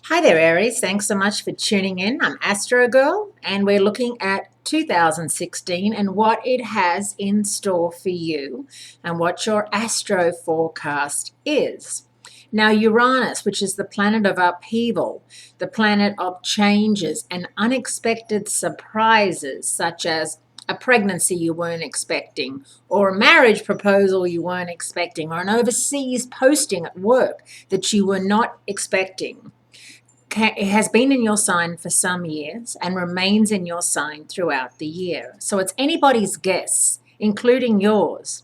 Hi there, Aries. Thanks so much for tuning in. I'm Astrogirl, and we're looking at 2016 and what it has in store for you and what your astro forecast is. Now, Uranus, which is the planet of upheaval, the planet of changes and unexpected surprises, such as a pregnancy you weren't expecting, or a marriage proposal you weren't expecting, or an overseas posting at work that you were not expecting, it has been in your sign for some years and remains in your sign throughout the year. So it's anybody's guess, including yours,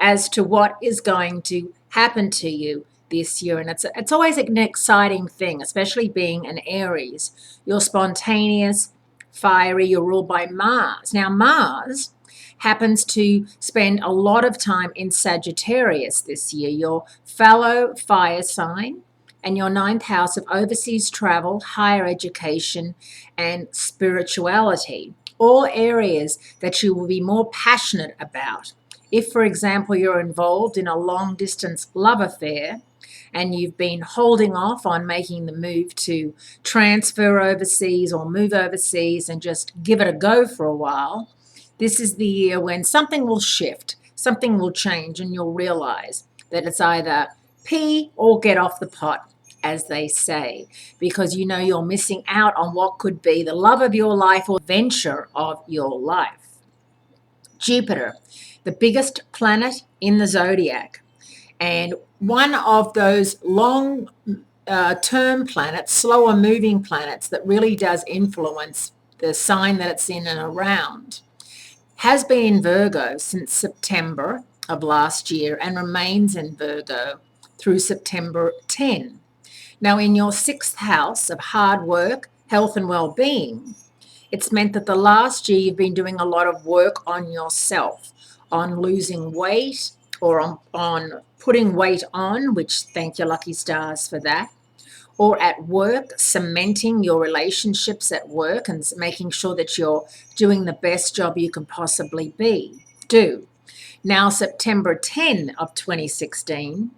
as to what is going to happen to you this year. And it's always an exciting thing, especially being an Aries. You're spontaneous, fiery, you're ruled by Mars. Now, Mars happens to spend a lot of time in Sagittarius this year, your fellow fire sign, and your ninth house of overseas travel, higher education, and spirituality, all areas that you will be more passionate about. If, for example, you're involved in a long distance love affair and you've been holding off on making the move to transfer overseas or move overseas and just give it a go for a while, this is the year when something will shift, something will change, and you'll realize that it's either pee or get off the pot, as they say, because you know you're missing out on what could be the love of your life or venture of your life. Jupiter, the biggest planet in the zodiac, and one of those long term planets, slower moving planets that really does influence the sign that it's in and around, has been in Virgo since September of last year and remains in Virgo through September 10. Now, in your sixth house of hard work, health, and well being, it's meant that the last year you've been doing a lot of work on yourself, on losing weight or on putting weight on, which thank your lucky stars for that, or at work, cementing your relationships at work and making sure that you're doing the best job you can possibly do. Now, September 10 of 2016,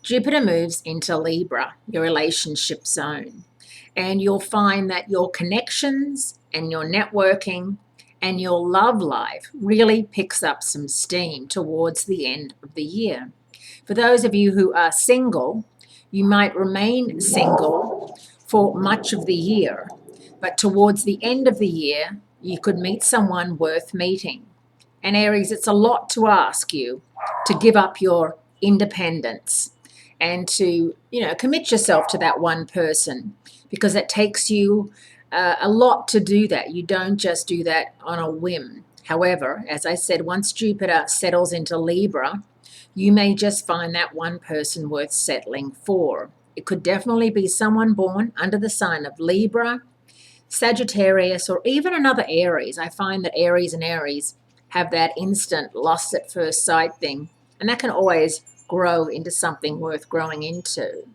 Jupiter moves into Libra, your relationship zone, and you'll find that your connections and your networking and your love life really picks up some steam towards the end of the year. For those of you who are single, you might remain single for much of the year, but towards the end of the year, you could meet someone worth meeting. And Aries, it's a lot to ask you to give up your independence and to, commit yourself to that one person, because it takes you a lot to do that. You don't just do that on a whim. However, as I said, once Jupiter settles into Libra, you may just find that one person worth settling for. It could definitely be someone born under the sign of Libra, Sagittarius, or even another Aries. I find that Aries and Aries have that instant lost at first sight thing, and that can always grow into something worth growing into.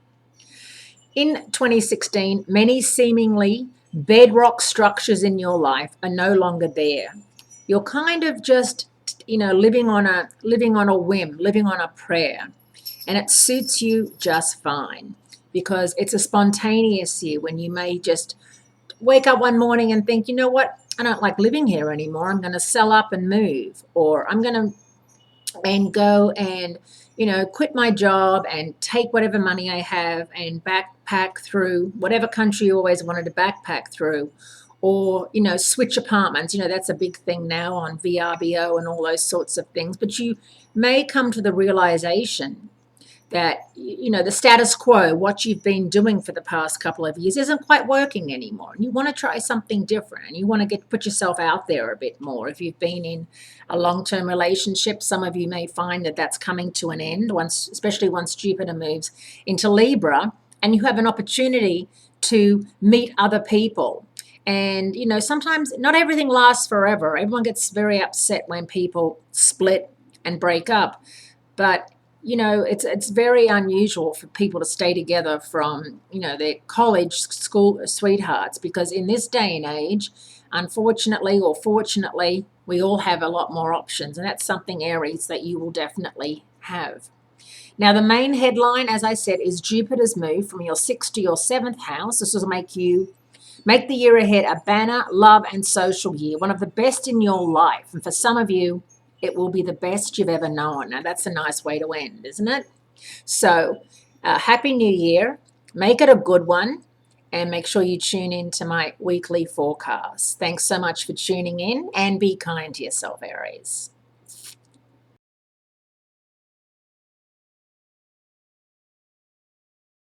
In 2016, many seemingly bedrock structures in your life are no longer there. You're kind of just, living on a whim, living on a prayer, and it suits you just fine because it's a spontaneous year when you may just wake up one morning and think, you know what, I don't like living here anymore. I'm going to sell up and move, or I'm going to go and quit my job and take whatever money I have and backpack through whatever country you always wanted to backpack through, or switch apartments. That's a big thing now on VRBO and all those sorts of things. But you may come to the realization that the status quo, what you've been doing for the past couple of years, isn't quite working anymore, and you want to try something different, and you want to put yourself out there a bit more. If you've been in a long-term relationship, some of you may find that that's coming to an end, especially once Jupiter moves into Libra, and you have an opportunity to meet other people. And sometimes not everything lasts forever. Everyone gets very upset when people split and break up, but it's very unusual for people to stay together from, their college, school sweethearts, because in this day and age, unfortunately or fortunately, we all have a lot more options. And that's something, Aries, that you will definitely have. Now, the main headline, as I said, is Jupiter's move from your 6th to your 7th house. This will make the year ahead a banner, love, and social year, one of the best in your life. And for some of you, it will be the best you've ever known. Now, that's a nice way to end, isn't it? So, Happy New Year. Make it a good one. And make sure you tune in to my weekly forecast. Thanks so much for tuning in, and be kind to yourself, Aries.